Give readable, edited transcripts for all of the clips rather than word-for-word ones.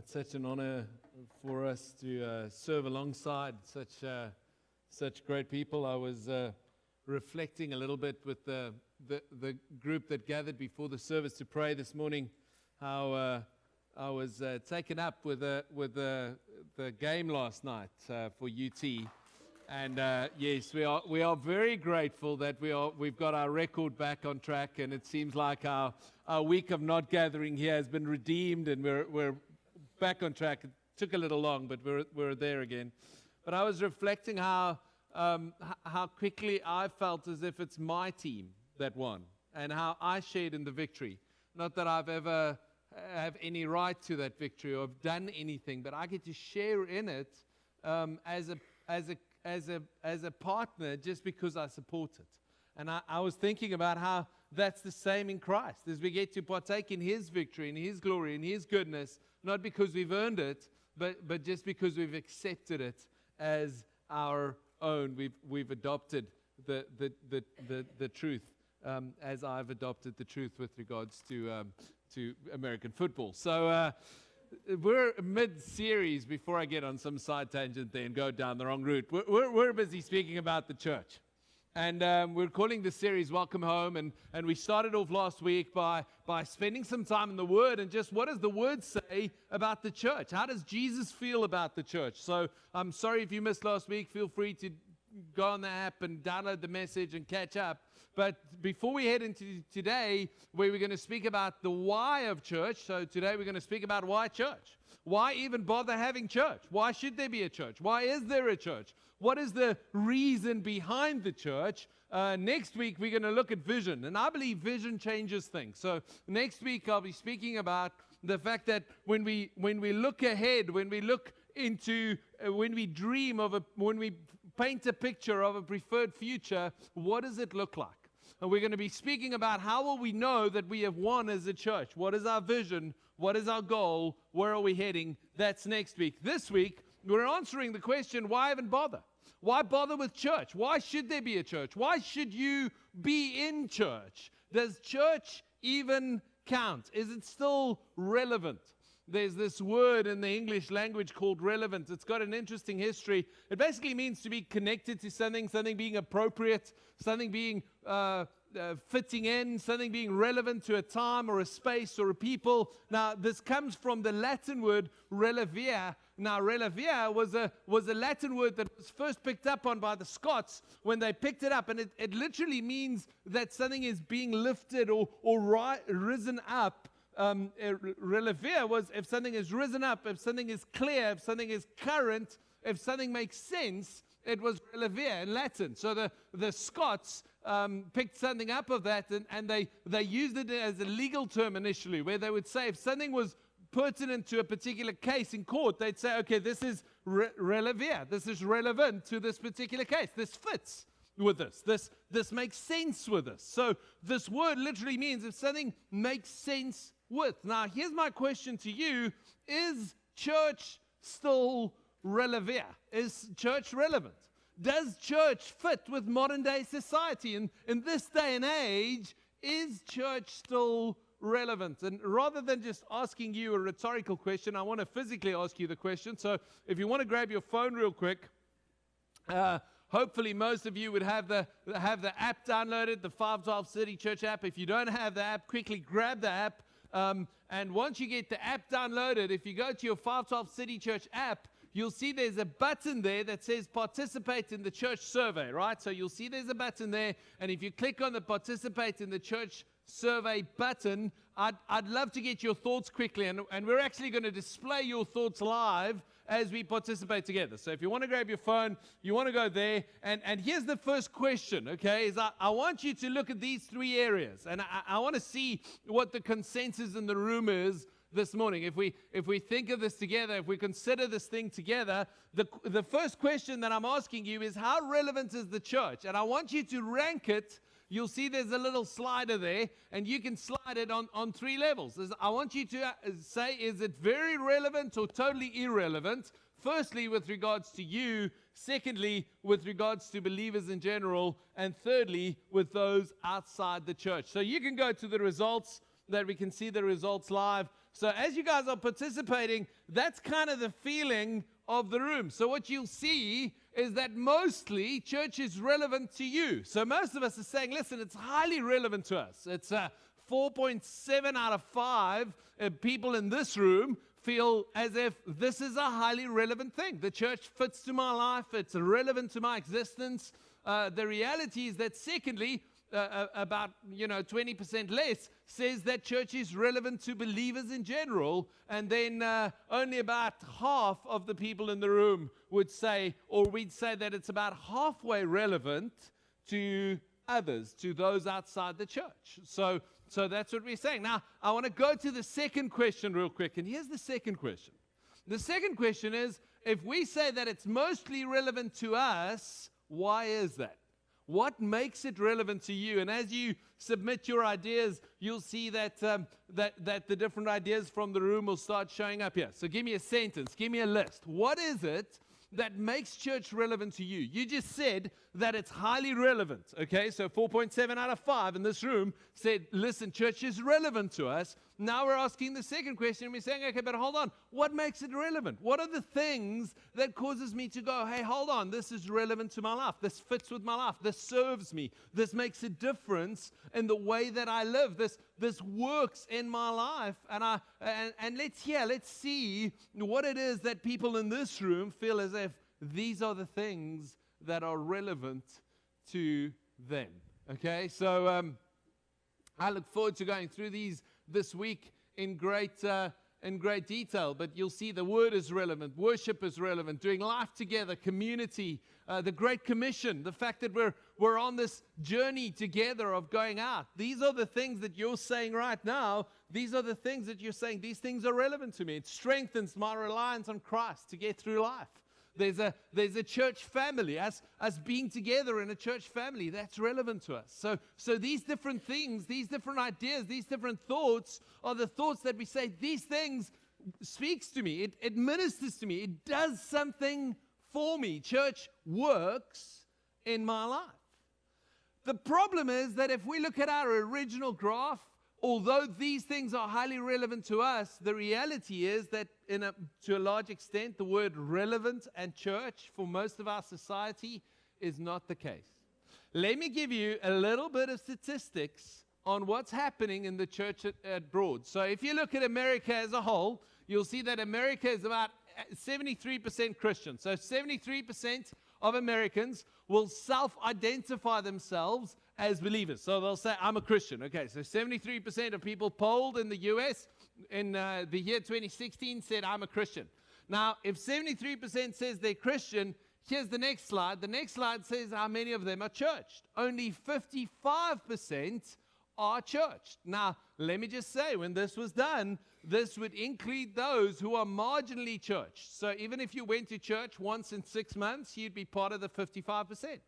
It's such an honor for us to serve alongside such great people. I was reflecting a little bit with the group that gathered before the service to pray this morning, how I was taken up with the game last night for UT. And yes, we are very grateful that we've got our record back on track, and it seems like our week of not gathering here has been redeemed, and we're back on track. It took a little long, but we're there again. But I was reflecting how quickly I felt as if it's my team that won, and how I shared in the victory. Not that I've ever have any right to that victory or have done anything, but I get to share in it as a partner just because I support it. And I was thinking about how that's the same in Christ, as we get to partake in His victory, in His glory, in His goodness, not because we've earned it, but just because we've accepted it as our own. We've adopted the truth, as I've adopted the truth with regards to American football. So we're mid-series, before I get on some side tangent there and go down the wrong route. We're busy speaking about the church. And we're calling this series Welcome Home. And we started off last week by spending some time in the Word and just what does the Word say about the church? How does Jesus feel about the church? So I'm sorry if you missed last week. Feel free to go on the app and download the message and catch up. But before we head into today, where we're going to speak about the why of church. So today we're going to speak about why church. Why even bother having church? Why should there be a church? Why is there a church? What is the reason behind the church? Next week, we're going to look at vision. And I believe vision changes things. So next week, I'll be speaking about the fact that when we look ahead, when we look into, when we dream of when we paint a picture of a preferred future, what does it look like? And we're going to be speaking about how will we know that we have won as a church? What is our vision? What is our goal? Where are we heading? That's next week. This week, we're answering the question, why even bother? Why bother with church? Why should there be a church? Why should you be in church? Does church even count? Is it still relevant? There's this word in the English language called relevant. It's got an interesting history. It basically means to be connected to something being appropriate, something being fitting in, something being relevant to a time or a space or a people. Now, this comes from the Latin word relevare. Now, relevare was a Latin word that was first picked up on by the Scots when they picked it up. And it literally means that something is being lifted or risen up. Relevare was if something is risen up, if something is clear, if something is current, if something makes sense, it was relevare in Latin. So the Scots picked something up of that, and they used it as a legal term initially, where they would say if something was pertinent to a particular case in court, they'd say, okay, this is relevare. This is relevant to this particular case. This fits with this. This makes sense with this. So this word literally means if something makes sense with. Now, here's my question to you. Is church still relevant? Is church relevant? Does church fit with modern day society? In this day and age, is church still relevant? And rather than just asking you a rhetorical question, I want to physically ask you the question. So if you want to grab your phone real quick, hopefully most of you would have the app downloaded, the 512 City Church app. If you don't have the app, quickly grab the app. And once you get the app downloaded, if you go to your 512 City Church app, you'll see there's a button there that says participate in the church survey, right? So you'll see there's a button there. And if you click on the participate in the church survey button, I'd love to get your thoughts quickly. And we're actually going to display your thoughts live as we participate together. So if you want to grab your phone, you want to go there. And here's the first question, okay, is I want you to look at these three areas. And I want to see what the consensus in the room is this morning. If we think of this together, if we consider this thing together, the first question that I'm asking you is, how relevant is the church? And I want you to rank it. You'll see there's a little slider there, and you can slide it on three levels. I want you to say, is it very relevant or totally irrelevant? Firstly, with regards to you. Secondly, with regards to believers in general. And thirdly, with those outside the church. So you can go to the results, that we can see the results live. So as you guys are participating, that's kind of the feeling of the room. So what you'll see is that mostly church is relevant to you. So most of us are saying, listen, it's highly relevant to us. It's 4.7 out of 5 people in this room feel as if this is a highly relevant thing. The church fits to my life. It's relevant to my existence. The reality is that secondly, about 20% less says that church is relevant to believers in general, and then only about half of the people in the room would say, or we'd say that it's about halfway relevant to others, to those outside the church. So that's what we're saying. Now, I want to go to the second question real quick, and here's the second question. The second question is, if we say that it's mostly relevant to us, why is that? What makes it relevant to you? And as you submit your ideas, you'll see that that the different ideas from the room will start showing up here. So give me a sentence. Give me a list. What is it that makes church relevant to you? You just said that it's highly relevant. Okay, so 4.7 out of 5 in this room said, listen, church is relevant to us. Now we're asking the second question, and we're saying, okay, but hold on. What makes it relevant? What are the things that causes me to go, hey, hold on, this is relevant to my life. This fits with my life. This serves me. This makes a difference in the way that I live. This works in my life. And let's see what it is that people in this room feel as if these are the things that are relevant to them. Okay, so I look forward to going through these this week in great detail, but you'll see the word is relevant, worship is relevant, doing life together, community, the Great Commission, the fact that we're on this journey together of going out. These are the things that you're saying right now. These are the things that you're saying, these things are relevant to me. It strengthens my reliance on Christ to get through life. There's a church family, us being together in a church family, that's relevant to us. So these different things, these different ideas, these different thoughts are the thoughts that we say, these things speaks to me, it ministers to me, it does something for me. Church works in my life. The problem is that if we look at our original graph, although these things are highly relevant to us, the reality is that to a large extent, the word relevant and church for most of our society is not the case. Let me give you a little bit of statistics on what's happening in the church at Broad. So if you look at America as a whole, you'll see that America is about 73% Christian. So 73% of Americans will self-identify themselves as believers. So they'll say, I'm a Christian. Okay, so 73% of people polled in the U.S. in the year 2016 said, I'm a Christian. Now, if 73% says they're Christian, here's the next slide. The next slide says how many of them are churched. Only 55% are churched. Now, let me just say, when this was done, this would include those who are marginally churched. So even if you went to church once in 6 months, you'd be part of the 55%.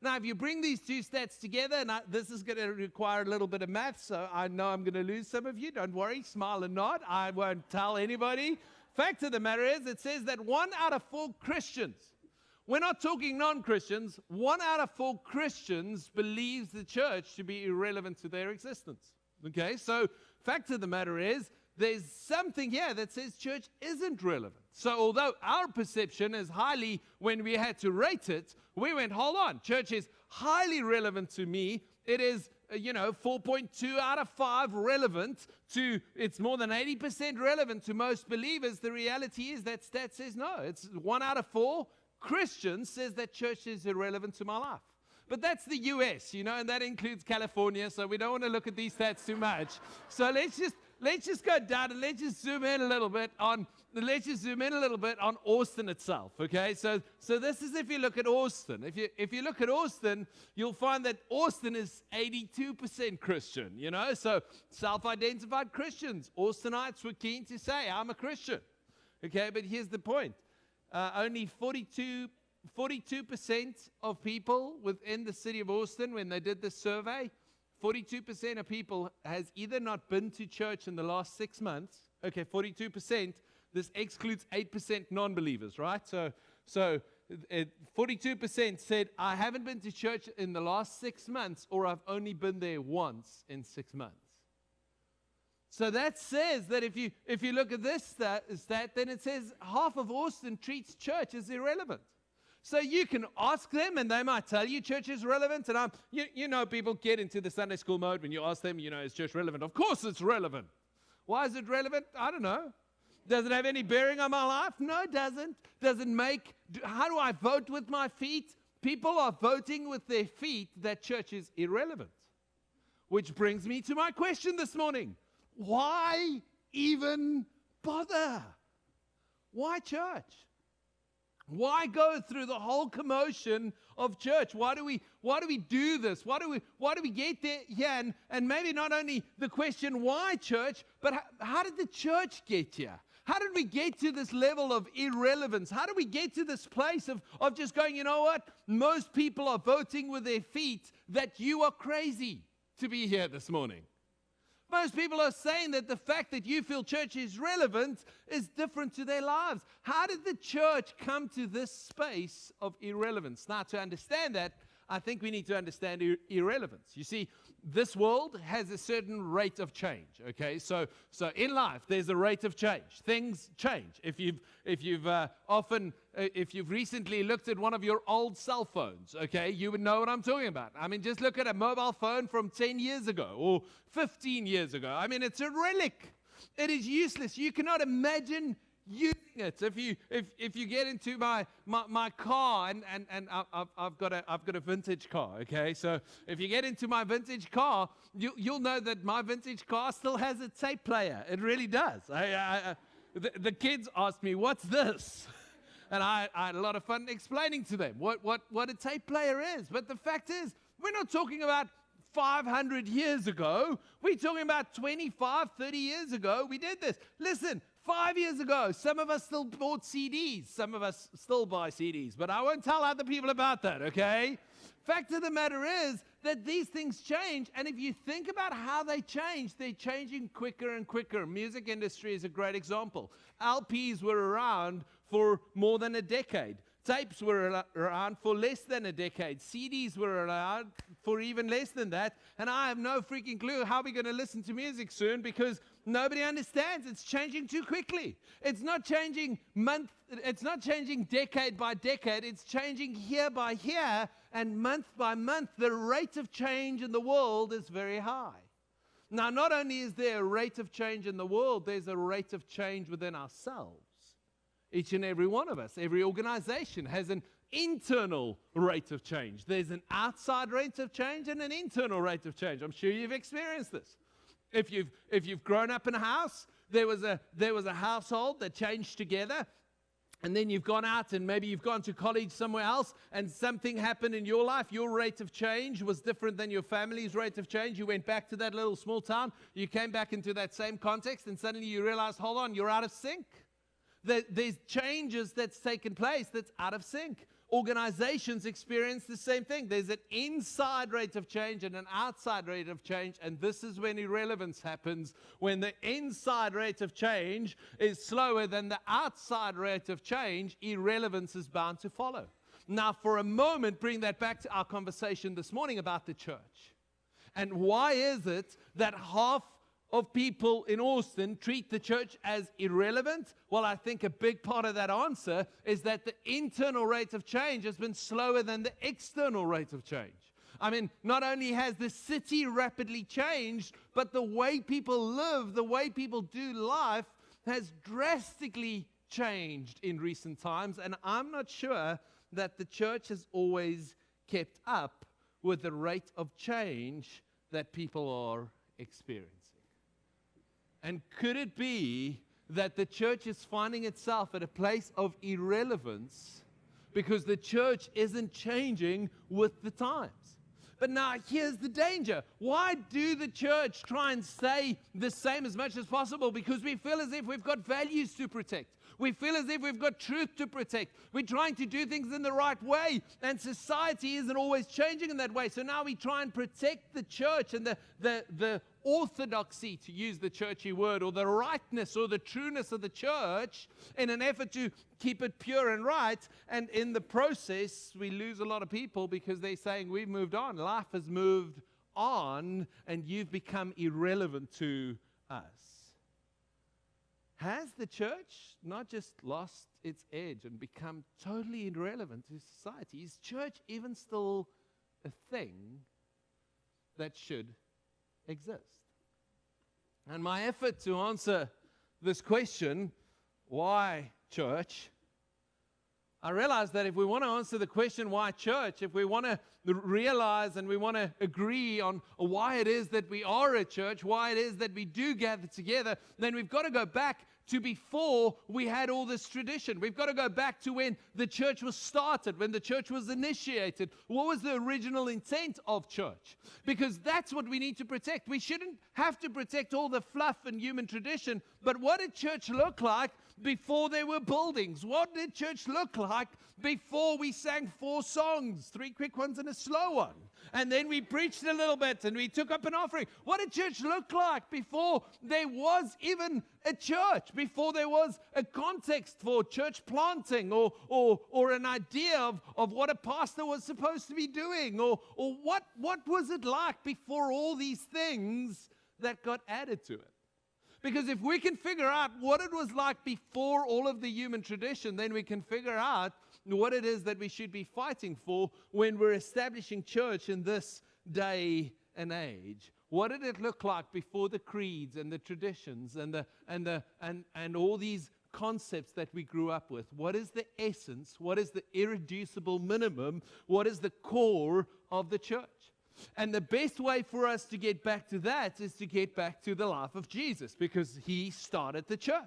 Now, if you bring these two stats together, and this is going to require a little bit of math, so I know I'm going to lose some of you. Don't worry, smile and nod. I won't tell anybody. Fact of the matter is, it says that 1 out of 4 Christians, we're not talking non-Christians, 1 out of 4 Christians believes the church to be irrelevant to their existence. Okay, so fact of the matter is, there's something here that says church isn't relevant. So although our perception is highly, when we had to rate it, we went, hold on, church is highly relevant to me. It is, 4.2 out of 5 relevant to, it's more than 80% relevant to most believers. The reality is that stat says no. It's 1 out of 4 Christians says that church is irrelevant to my life. But that's the U.S., and that includes California, so we don't want to look at these stats too much. So let's just go down and let's just zoom in a little bit on Austin itself. Okay, so this is if you look at Austin. If you look at Austin, you'll find that Austin is 82% Christian. So self-identified Christians. Austinites were keen to say, I'm a Christian. Okay, but here's the point: only 42% of people within the city of Austin, when they did this survey, 42% of people has either not been to church in the last 6 months. Okay, 42%. This excludes 8% non-believers, right? So 42% said, I haven't been to church in the last 6 months, or I've only been there once in 6 months. So that says that if you look at this stat, then it says half of Austin treats church as irrelevant. So you can ask them, and they might tell you church is relevant. And you know, people get into the Sunday school mode when you ask them, is church relevant? Of course it's relevant. Why is it relevant? I don't know. Does it have any bearing on my life? No, it doesn't. How do I vote with my feet? People are voting with their feet that church is irrelevant. Which brings me to my question this morning. Why even bother? Why church? Why go through the whole commotion of church? Why do we do this? Why do we get there? Yeah, and maybe not only the question why church, but how did the church get here? How did we get to this level of irrelevance? How do we get to this place of just going, you know what? Most people are voting with their feet that you are crazy to be here this morning. Most people are saying that the fact that you feel church is relevant is different to their lives. How did the church come to this space of irrelevance? Now, to understand that, I think we need to understand irrelevance. You see, this world has a certain rate of change, okay? So in life, there's a rate of change. Things change. If you've recently looked at one of your old cell phones, okay, you would know what I'm talking about. I mean, just look at a mobile phone from 10 years ago or 15 years ago. I mean, it's a relic. It is useless. You cannot imagine using it. If you get into my car, and I've got a vintage car, okay? So if you get into my vintage car, you'll know that my vintage car still has a tape player. It really does. The kids ask me, "What's this?" And I had a lot of fun explaining to them what a tape player is. But the fact is, we're not talking about 500 years ago. We're talking about 25, 30 years ago. We did this. Listen, 5 years ago, some of us still bought CDs. Some of us still buy CDs. But I won't tell other people about that, okay? Fact of the matter is that these things change. And if you think about how they change, they're changing quicker and quicker. Music industry is a great example. LPs were around for more than a decade. Tapes were around for less than a decade. CDs were around for even less than that. And I have no freaking clue how we're going to listen to music soon because nobody understands. It's changing too quickly. It's not changing it's not changing decade by decade. It's changing year by year and month by month. The rate of change in the world is very high. Now, not only is there a rate of change in the world, there's a rate of change within ourselves. Each and every one of us, every organization has an internal rate of change. There's an outside rate of change and an internal rate of change. I'm sure you've experienced this. If you've grown up in a house, there was a household that changed together, and then you've gone out and maybe you've gone to college somewhere else, and something happened in your life. Your rate of change was different than your family's rate of change. You went back to that little small town. You came back into that same context, and suddenly you realize, hold on, you're out of sync. There's changes that's taken place that's out of sync. Organizations experience the same thing. There's an inside rate of change and an outside rate of change, and this is when irrelevance happens. When the inside rate of change is slower than the outside rate of change, irrelevance is bound to follow. Now, for a moment, bring that back to our conversation this morning about the church. And why is it that half of people in Austin treat the church as irrelevant? Well, I think a big part of that answer is that the internal rate of change has been slower than the external rate of change. I mean, not only has the city rapidly changed, but the way people live, the way people do life has drastically changed in recent times. And I'm not sure that the church has always kept up with the rate of change that people are experiencing. And could it be that the church is finding itself at a place of irrelevance because the church isn't changing with the times? But now here's the danger. Why do the church try and stay the same as much as possible? Because we feel as if we've got values to protect. We feel as if we've got truth to protect. We're trying to do things in the right way, and society isn't always changing in that way. So now we try and protect the church and the orthodoxy, to use the churchy word, or the rightness or the trueness of the church in an effort to keep it pure and right. And in the process, we lose a lot of people because they're saying, we've moved on. Life has moved on, and you've become irrelevant to us, has the church not just lost its edge and become totally irrelevant to society? Is church even still a thing that should exist? And my effort to answer this question, why church, I realize that if we want to answer the question, why church, if we want to realize and we want to agree on why it is that we are a church, why it is that we do gather together, then we've got to go back to before we had all this tradition. We've got to go back to when the church was started, when the church was initiated. What was the original intent of church? Because that's what we need to protect. We shouldn't have to protect all the fluff and human tradition, but what did church look like before there were buildings? What did church look like before we sang 4 songs, 3 quick ones and a slow one? And then we preached a little bit and we took up an offering. What did church look like before there was even a church, before there was a context for church planting or an idea of what a pastor was supposed to be doing? Or what was it like before all these things that got added to it? Because if we can figure out what it was like before all of the human tradition, then we can figure out what it is that we should be fighting for when we're establishing church in this day and age. What did it look like before the creeds and the traditions and all these concepts that we grew up with? What is the essence? What is the irreducible minimum? What is the core of the church? And the best way for us to get back to that is to get back to the life of Jesus, because he started the church.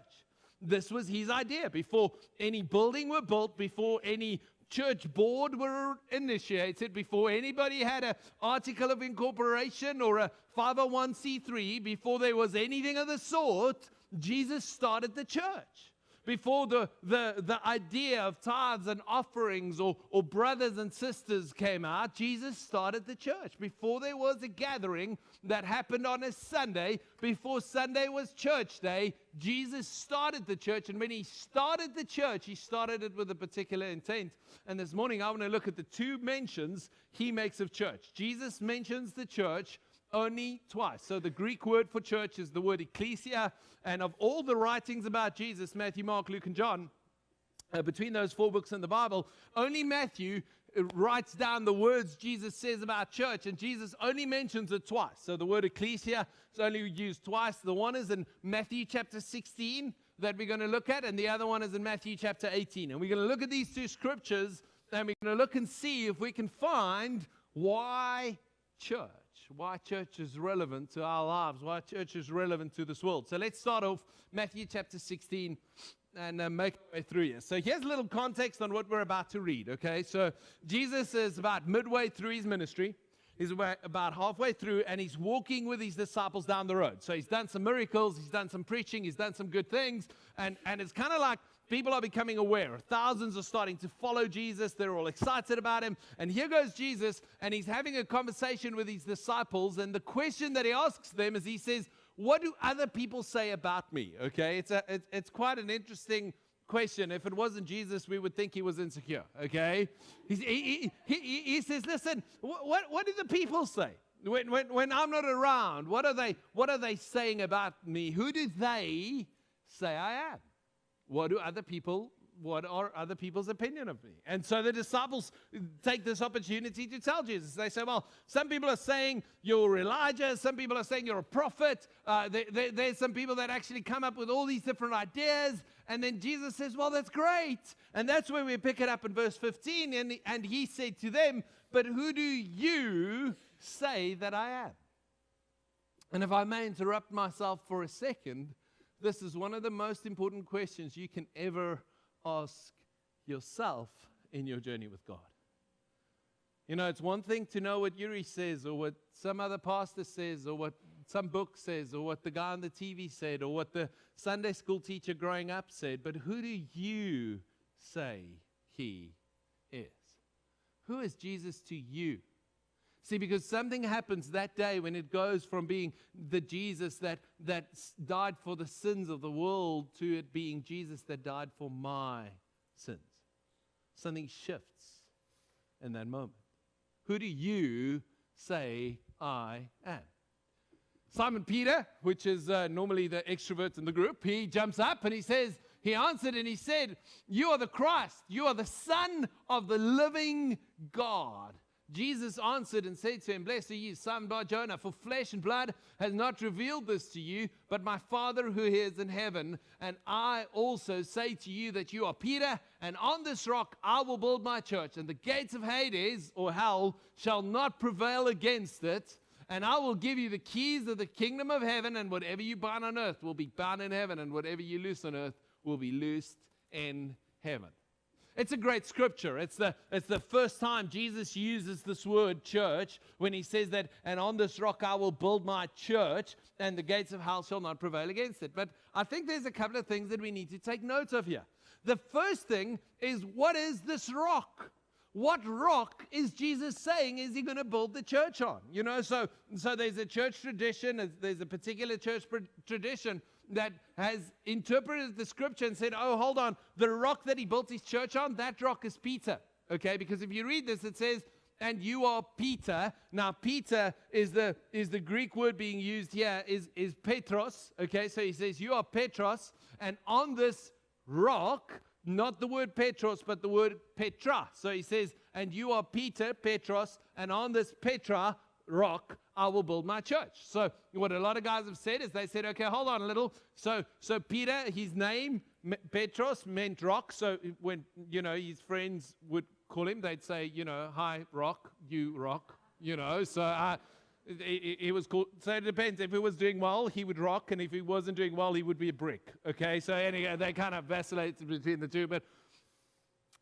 This was his idea. Before any building were built, before any church board were initiated, before anybody had an article of incorporation or a 501c3, before there was anything of the sort, Jesus started the church. Before the idea of tithes and offerings or brothers and sisters came out, Jesus started the church. Before there was a gathering that happened on a Sunday, before Sunday was church day, Jesus started the church. And when he started the church, he started it with a particular intent. And this morning I want to look at the 2 mentions he makes of church. Jesus mentions the church only twice. So the Greek word for church is the word ecclesia. And of all the writings about Jesus, Matthew, Mark, Luke, and John, between those 4 books in the Bible, only Matthew writes down the words Jesus says about church, and Jesus only mentions it twice. So the word ecclesia is only used twice. The one is in Matthew chapter 16 that we're going to look at, and the other one is in Matthew chapter 18. And we're going to look at these 2 scriptures, and we're going to look and see if we can find why church. Why church is relevant to our lives, why church is relevant to this world. So let's start off Matthew chapter 16 and make our way through here. So here's a little context on what we're about to read, okay? So Jesus is about midway through his ministry. He's about halfway through, and he's walking with his disciples down the road. So he's done some miracles, he's done some preaching, he's done some good things, and it's kind of like people are becoming aware. Thousands are starting to follow Jesus. They're all excited about him. And here goes Jesus, and he's having a conversation with his disciples. And the question that he asks them is, he says, what do other people say about me? Okay, it's quite an interesting question. If it wasn't Jesus, we would think he was insecure. Okay, he says, listen, what do the people say? When I'm not around, what are they saying about me? Who do they say I am? What are other people's opinion of me? And so the disciples take this opportunity to tell Jesus. They say, well, some people are saying you're Elijah. Some people are saying you're a prophet. There's some people that actually come up with all these different ideas. And then Jesus says, well, that's great. And that's where we pick it up in verse 15. And he said to them, but who do you say that I am? And if I may interrupt myself for a second, this is one of the most important questions you can ever ask yourself in your journey with God. You know, it's one thing to know what Jurie says, or what some other pastor says, or what some book says, or what the guy on the TV said, or what the Sunday school teacher growing up said, but who do you say he is? Who is Jesus to you? See, because something happens that day when it goes from being the Jesus that died for the sins of the world to it being Jesus that died for my sins. Something shifts in that moment. Who do you say I am? Simon Peter, which is normally the extrovert in the group, he jumps up and he answered and he said, "You are the Christ, you are the Son of the living God." Jesus answered and said to him, "Blessed are you, Simon Bar-Jonah, for flesh and blood has not revealed this to you, but my Father who is in heaven. And I also say to you that you are Peter, and on this rock I will build my church, and the gates of Hades, or hell, shall not prevail against it. And I will give you the keys of the kingdom of heaven, and whatever you bind on earth will be bound in heaven, and whatever you loose on earth will be loosed in heaven." It's a great scripture. It's the first time Jesus uses this word church when he says that, "And on this rock I will build my church, and the gates of hell shall not prevail against it." But I think there's a couple of things that we need to take note of here. The first thing is, what is this rock? What rock is Jesus saying is he going to build the church on? So there's a church tradition, there's a particular church tradition that has interpreted the scripture and said, "Oh, hold on, the rock that he built his church on, that rock is Peter." Okay, because if you read this, it says, "And you are Peter." Now, Peter is the Greek word being used here is Petros. Okay, so he says, "You are Petros, and on this rock," not the word Petros, but the word Petra. So he says, "And you are Peter, Petros, and on this Petra rock I will build my church." So what a lot of guys have said is they said, "Okay, hold on a little. So Peter, his name, Petros, meant rock." So when, his friends would call him, they'd say, "Hi, rock, you rock," So he was called. So it depends. If he was doing well, he would rock, and if he wasn't doing well, he would be a brick. Okay, so anyway, they kind of vacillated between the two. But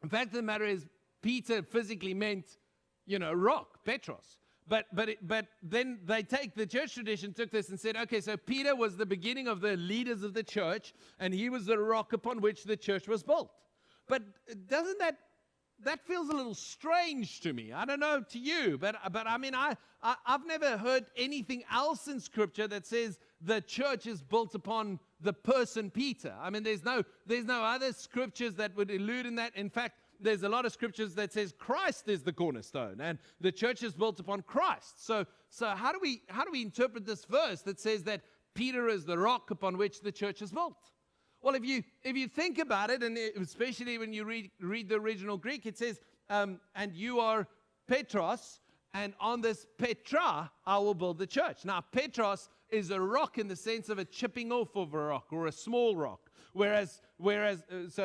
the fact of the matter is, Peter physically meant, rock, Petros. But then the church tradition took this and said, okay, so Peter was the beginning of the leaders of the church, and he was the rock upon which the church was built. But doesn't that feels a little strange to me? I don't know to you, but I mean, I've never heard anything else in Scripture that says the church is built upon the person Peter. I mean, there's no other scriptures that would allude in that. In fact, there's a lot of scriptures that says Christ is the cornerstone, and the church is built upon Christ. So how do we interpret this verse that says that Peter is the rock upon which the church is built? Well, if you think about it, and especially when you read the original Greek, it says, "And you are Petros, and on this Petra I will build the church." Now, Petros is a rock in the sense of a chipping off of a rock or a small rock. Whereas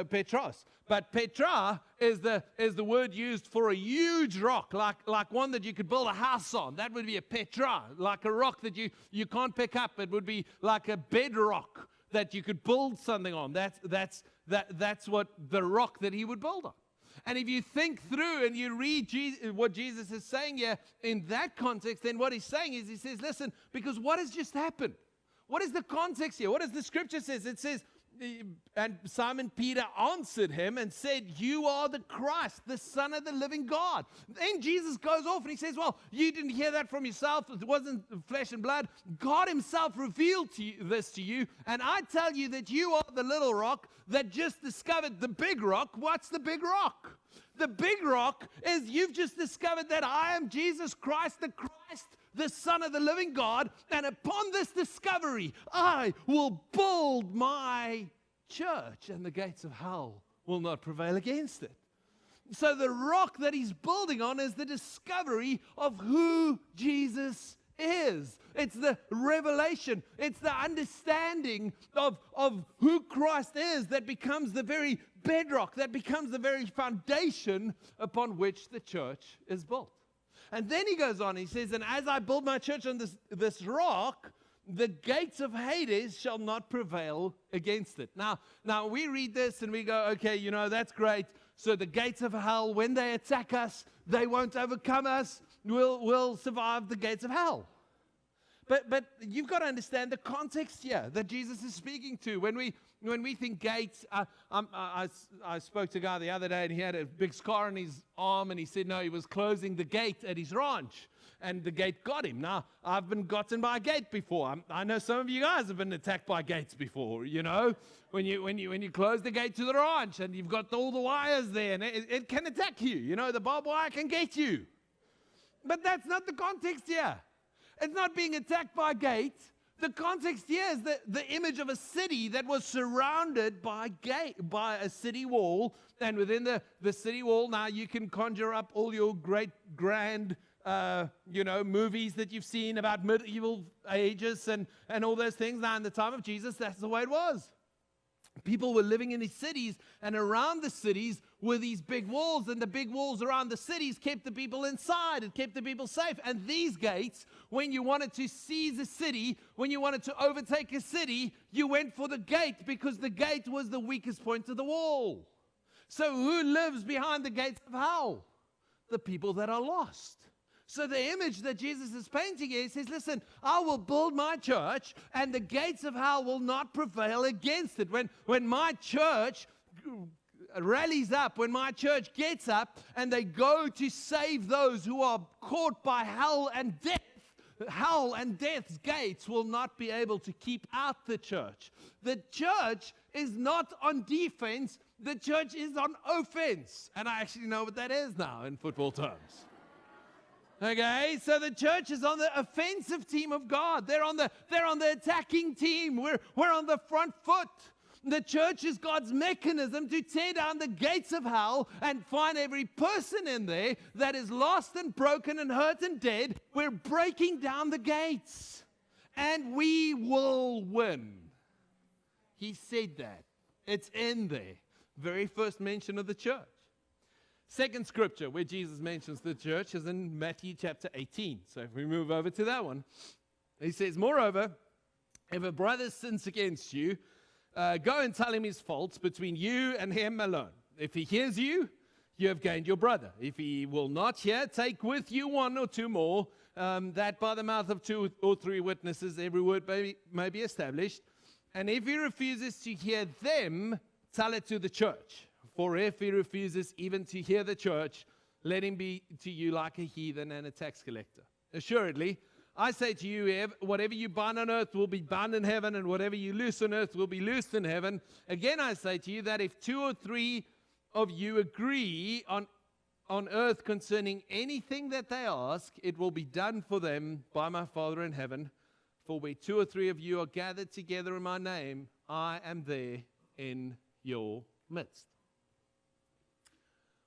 Petros. But Petra is the word used for a huge rock, like one that you could build a house on. That would be a Petra, like a rock that you can't pick up. It would be like a bedrock that you could build something on. That's what the rock that he would build on. And if you think through and you read what Jesus is saying here in that context, then what he's saying is, he says, listen, because what has just happened? What is the context here? What does the scripture says? It says, "And Simon Peter answered him and said, 'You are the Christ, the Son of the living God.'" Then Jesus goes off and he says, "Well, you didn't hear that from yourself. It wasn't flesh and blood. God himself revealed this to you. And I tell you that you are the little rock that just discovered the big rock." What's the big rock? The big rock is you've just discovered that I am Jesus Christ, the Son of the living God, and upon this discovery, I will build my church, and the gates of hell will not prevail against it. So the rock that he's building on is the discovery of who Jesus is. It's the revelation. It's the understanding of who Christ is that becomes the very bedrock, that becomes the very foundation upon which the church is built. And then he goes on, he says, "And as I build my church on this rock, the gates of Hades shall not prevail against it." Now we read this and we go, okay, that's great. So the gates of hell, when they attack us, they won't overcome us. We'll survive the gates of hell. But you've got to understand the context here that Jesus is speaking to. When we think gates, I spoke to a guy the other day and he had a big scar on his arm and he said, no, he was closing the gate at his ranch and the gate got him. Now, I've been gotten by a gate before. I know some of you guys have been attacked by gates before, when you close the gate to the ranch and you've got all the wires there and it can attack you. The barbed wire can get you. But that's not the context here. It's not being attacked by a gate. The context here is the image of a city that was surrounded by a city wall. And within the city wall, now you can conjure up all your great, grand, movies that you've seen about medieval ages and all those things. Now, in the time of Jesus, that's the way it was. People were living in these cities, and around the cities were these big walls, and the big walls around the cities kept the people inside. It kept the people safe. And these gates, when you wanted to seize a city, when you wanted to overtake a city, you went for the gate because the gate was the weakest point of the wall. So who lives behind the gates of hell? The people that are lost. So the image that Jesus is painting here, he says, listen, I will build my church and the gates of hell will not prevail against it. When my church rallies up, when my church gets up and they go to save those who are caught by hell and death's gates will not be able to keep out the church. The church is not on defense. The church is on offense. And I actually know what that is now in football terms. Okay, so the church is on the offensive team of God. They're on the attacking team. We're on the front foot. The church is God's mechanism to tear down the gates of hell and find every person in there that is lost and broken and hurt and dead. We're breaking down the gates, and we will win. He said that. It's in there. Very first mention of the church. Second scripture where Jesus mentions the church is in Matthew chapter 18. So if we move over to that one, he says, moreover, if a brother sins against you, go and tell him his faults between you and him alone. If he hears you, you have gained your brother. If he will not hear, take with you one or two more, that by the mouth of two or three witnesses every word may be established. And if he refuses to hear them, tell it to the church. For if he refuses even to hear the church, let him be to you like a heathen and a tax collector. Assuredly, I say to you, whatever you bind on earth will be bound in heaven, and whatever you loose on earth will be loosed in heaven. Again, I say to you that if two or three of you agree on earth concerning anything that they ask, it will be done for them by my Father in heaven. For where two or three of you are gathered together in my name, I am there in your midst.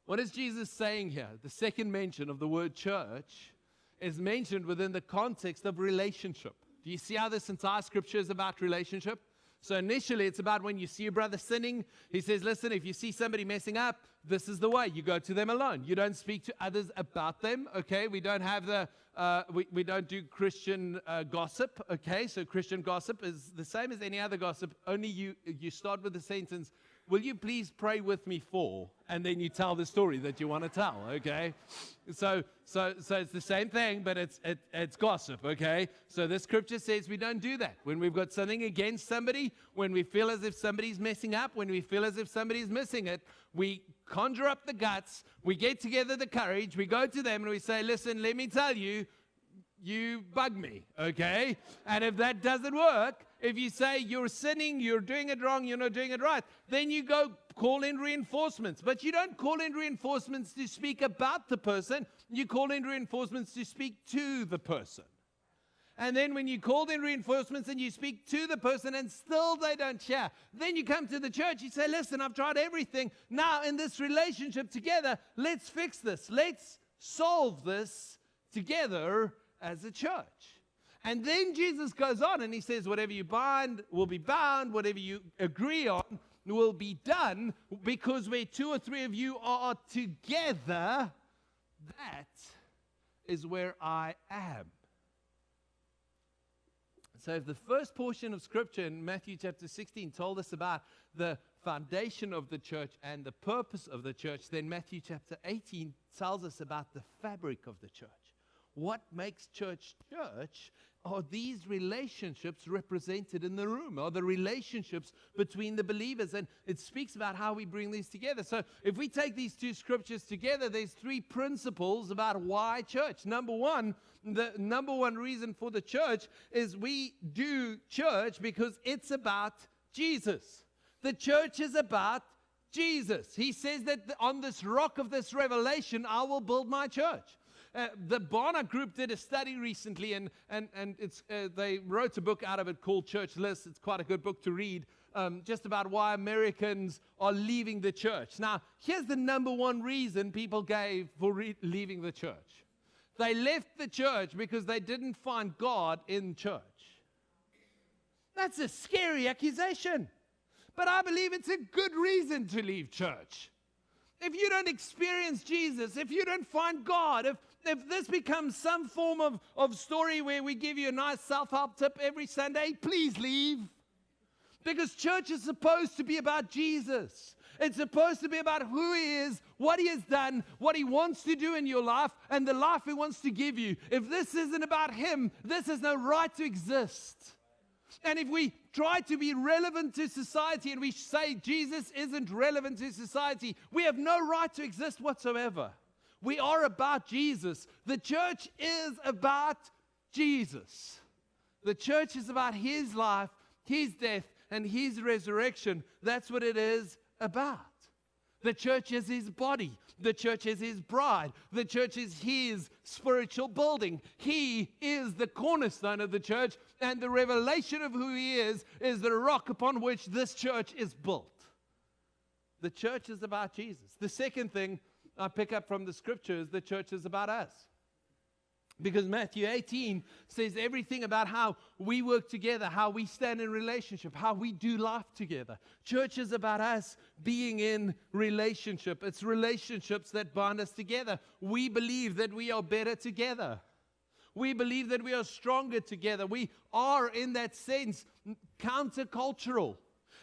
What is Jesus saying here? The second mention of the word church is mentioned within the context of relationship. Do you see how this entire scripture is about relationship? So initially, it's about when you see a brother sinning. He says, listen, if you see somebody messing up, this is the way. You go to them alone. You don't speak to others about them, okay? We don't have we don't do Christian gossip, okay? So Christian gossip is the same as any other gossip, only you start with the sentence, will you please pray with me for? And then you tell the story that you want to tell, okay? So it's the same thing, but it's gossip, okay? So the scripture says we don't do that. When we've got something against somebody, when we feel as if somebody's messing up, when we feel as if somebody's missing it, we conjure up the guts, we get together the courage, we go to them and we say, listen, let me tell you, you bug me, okay? And if that doesn't work, if you say you're sinning, you're doing it wrong, you're not doing it right, then you go call in reinforcements. But you don't call in reinforcements to speak about the person. You call in reinforcements to speak to the person. And then when you call in reinforcements and you speak to the person and still they don't share, then you come to the church, you say, listen, I've tried everything. Now in this relationship together, let's fix this. Let's solve this together as a church. And then Jesus goes on and he says, whatever you bind will be bound, whatever you agree on will be done, because where two or three of you are together, that is where I am. So if the first portion of Scripture in Matthew chapter 16 told us about the foundation of the church and the purpose of the church, then Matthew chapter 18 tells us about the fabric of the church. What makes church church are these relationships represented in the room, are the relationships between the believers. And it speaks about how we bring these together. So if we take these two scriptures together, there's three principles about why church. Number one, the number one reason for the church is we do church because it's about Jesus. The church is about Jesus. He says that on this rock of this revelation, I will build my church. The Barna Group did a study recently, and they wrote a book out of it called Church List. It's quite a good book to read, just about why Americans are leaving the church. Now, here's the number one reason people gave for leaving the church. They left the church because they didn't find God in church. That's a scary accusation. But I believe it's a good reason to leave church. If you don't experience Jesus, if you don't find God, if this becomes some form of story where we give you a nice self-help tip every Sunday, please leave. Because church is supposed to be about Jesus. It's supposed to be about who He is, what He has done, what He wants to do in your life, and the life He wants to give you. If this isn't about Him, this has no right to exist. And if we try to be relevant to society and we say Jesus isn't relevant to society, we have no right to exist whatsoever. We are about Jesus. The church is about Jesus. The church is about His life, His death, and His resurrection. That's what it is about. The church is His body. The church is His bride. The church is His spiritual building. He is the cornerstone of the church, and the revelation of who He is the rock upon which this church is built. The church is about Jesus. The second thing I pick up from the scripture is the church is about us. Because Matthew 18 says everything about how we work together, how we stand in relationship, how we do life together. Church is about us being in relationship. It's relationships that bind us together. We believe that we are better together. We believe that we are stronger together. We are, in that sense, countercultural.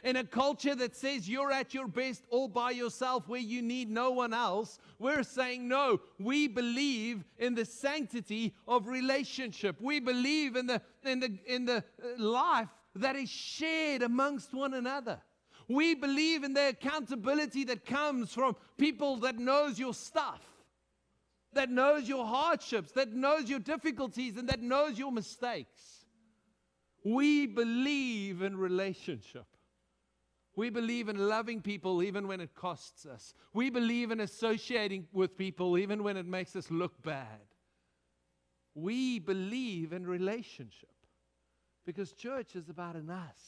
In a culture that says you're at your best all by yourself, where you need no one else, we're saying no. We believe in the sanctity of relationship. We believe in the life that is shared amongst one another. We believe in the accountability that comes from people that knows your stuff, that knows your hardships, that knows your difficulties, and that knows your mistakes. We believe in relationship. We believe in loving people even when it costs us. We believe in associating with people even when it makes us look bad. We believe in relationship because church is about an us.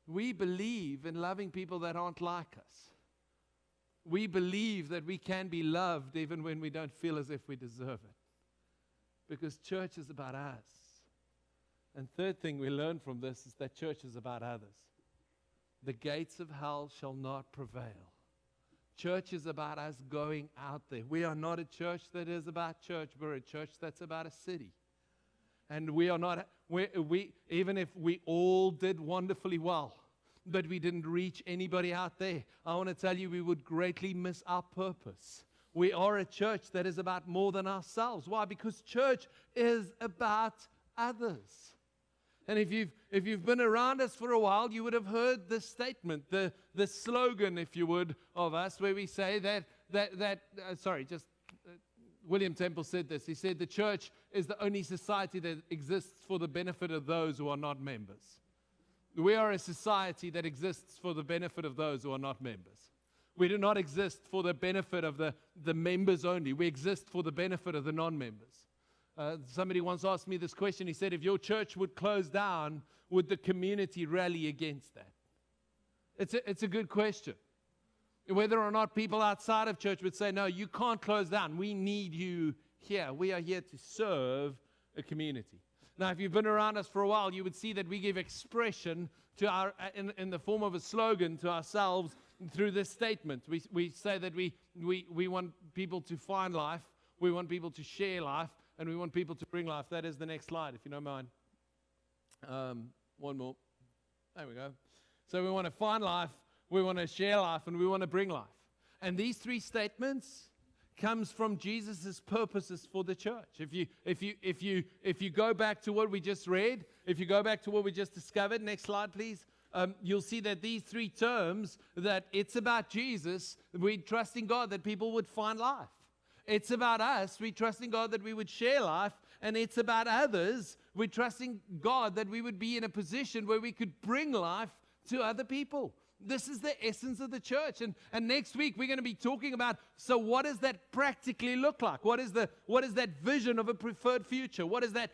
We believe in loving people that aren't like us. We believe that we can be loved even when we don't feel as if we deserve it. Because church is about us. And third thing we learn from this is that church is about others. The gates of hell shall not prevail. Church is about us going out there. We are not a church that is about church. We're a church that's about a city. And we are not, even if we all did wonderfully well, but we didn't reach anybody out there, I want to tell you we would greatly miss our purpose. We are a church that is about more than ourselves. Why? Because church is about others. And if you've been around us for a while, you would have heard this statement, the slogan, if you would, of us, where we say William Temple said this. He said, the church is the only society that exists for the benefit of those who are not members. We are a society that exists for the benefit of those who are not members. We do not exist for the benefit of the members only. We exist for the benefit of the non-members. Somebody once asked me this question. He said, if your church would close down, would the community rally against that? It's a good question. Whether or not people outside of church would say, no, you can't close down. We need you here. We are here to serve a community. Now, if you've been around us for a while, you would see that we give expression to our in the form of a slogan to ourselves through this statement. We say that we want people to find life, we want people to share life, and we want people to bring life. That is the next slide, if you don't mind. One more. There we go. So we want to find life, we want to share life, and we want to bring life. And these three statements comes from Jesus' purposes for the church. If you go back to what we just read, if you go back to what we just discovered, next slide, please. You'll see that these three terms, that it's about Jesus, we trust in God that people would find life. It's about us. We trust in God that we would share life. And it's about others. We trust in God that we would be in a position where we could bring life to other people. This is the essence of the church. And next week we're going to be talking about, so what does that practically look like? What is that vision of a preferred future? What is that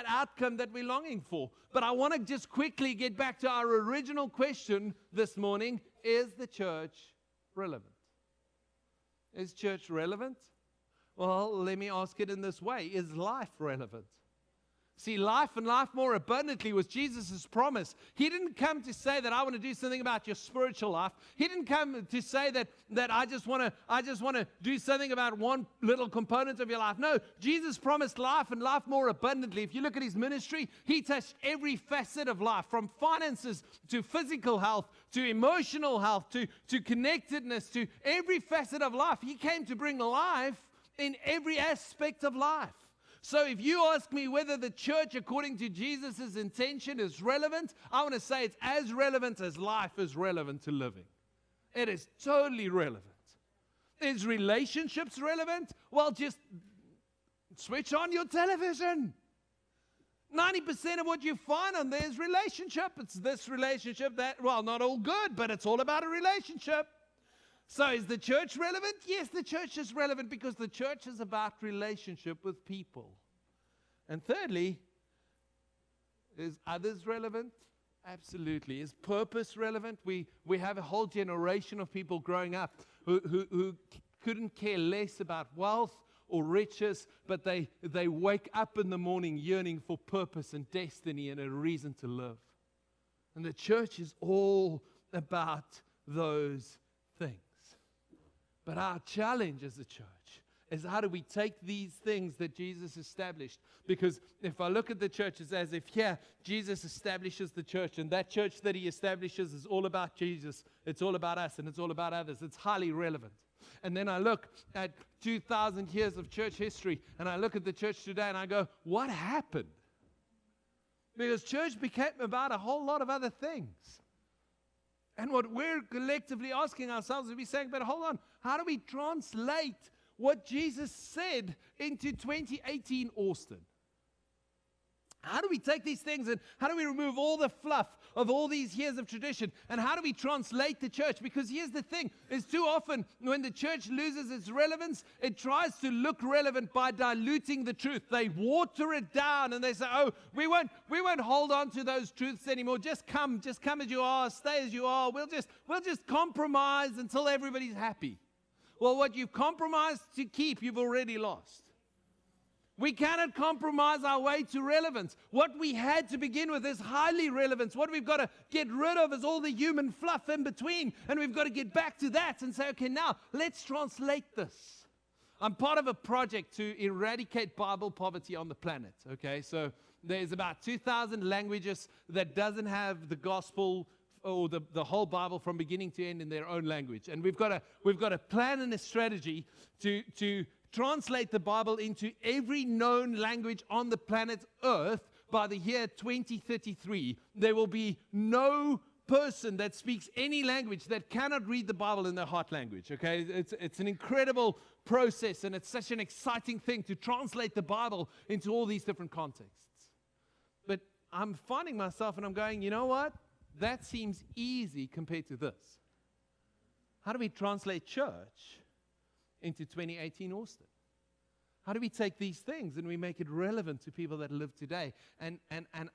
outcome that we're longing for? But I want to just quickly get back to our original question this morning. Is the church relevant? Is church relevant? Well, let me ask it in this way. Is life relevant? See, life and life more abundantly was Jesus' promise. He didn't come to say that I want to do something about your spiritual life. He didn't come to say that I just want to do something about one little component of your life. No, Jesus promised life and life more abundantly. If you look at his ministry, he touched every facet of life, from finances to physical health, to emotional health, to connectedness, to every facet of life. He came to bring life in every aspect of life. So if you ask me whether the church, according to Jesus' intention, is relevant, I want to say it's as relevant as life is relevant to living. It is totally relevant. Is relationships relevant? Well, just switch on your television. 90% of what you find on there is relationship. It's this relationship, that, well, not all good, but it's all about a relationship. So is the church relevant? Yes, the church is relevant because the church is about relationship with people. And thirdly, is others relevant? Absolutely. Is purpose relevant? We have a whole generation of people growing up who couldn't care less about wealth or riches, but they wake up in the morning yearning for purpose and destiny and a reason to live. And the church is all about those things. But our challenge as a church is, how do we take these things that Jesus established? Because if I look at the church, it's as if here Jesus establishes the church, and that church that he establishes is all about Jesus. It's all about us, and it's all about others. It's highly relevant. And then I look at 2,000 years of church history, and I look at the church today, and I go, what happened? Because church became about a whole lot of other things. And what we're collectively asking ourselves is, we're saying, but hold on, how do we translate what Jesus said into 2018 Austin? How do we take these things and how do we remove all the fluff of all these years of tradition? And how do we translate the church? Because here's the thing, is too often when the church loses its relevance, it tries to look relevant by diluting the truth. They water it down and they say, oh, we won't hold on to those truths anymore. Just come as you are, stay as you are. We'll just compromise until everybody's happy. Well, what you've compromised to keep, you've already lost. We cannot compromise our way to relevance. What we had to begin with is highly relevant. What we've got to get rid of is all the human fluff in between. And we've got to get back to that and say, okay, now let's translate this. I'm part of a project to eradicate Bible poverty on the planet. Okay, so there's about 2,000 languages that doesn't have the gospel or the whole Bible from beginning to end in their own language. And we've got a plan and a strategy to translate the Bible into every known language on the planet Earth by the year 2033. There will be no person that speaks any language that cannot read the Bible in their heart language. Okay, it's an incredible process, and it's such an exciting thing to translate the Bible into all these different contexts. But I'm finding myself and I'm going, you know what? That seems easy compared to this. How do we translate church into 2018 Austin? How do we take these things and we make it relevant to people that live today? And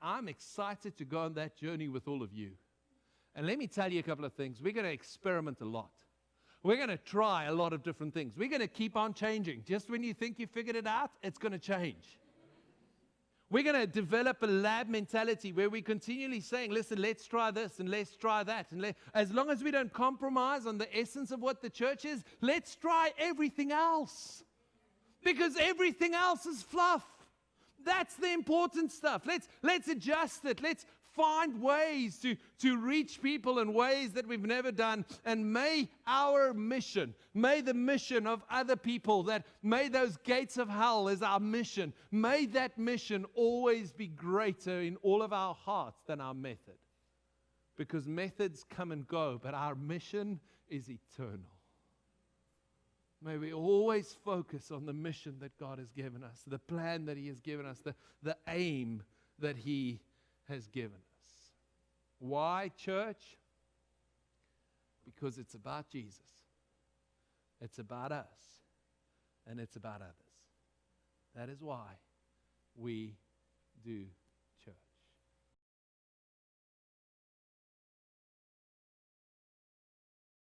I'm excited to go on that journey with all of you. And let me tell you a couple of things. We're going to experiment a lot. We're going to try a lot of different things. We're going to keep on changing. Just when you think you figured it out, it's going to change. We're going to develop a lab mentality where we're continually saying, listen, let's try this and let's try that. And as long as we don't compromise on the essence of what the church is, let's try everything else. Because everything else is fluff. That's the important stuff. Let's adjust it. Let's find ways to reach people in ways that we've never done. And may our mission, may the mission of other people, may those gates of hell as our mission, may that mission always be greater in all of our hearts than our method. Because methods come and go, but our mission is eternal. May we always focus on the mission that God has given us, the plan that He has given us, the aim that He has given us. Why, church? because it's about Jesus. It's about us. And it's about others. That is why we do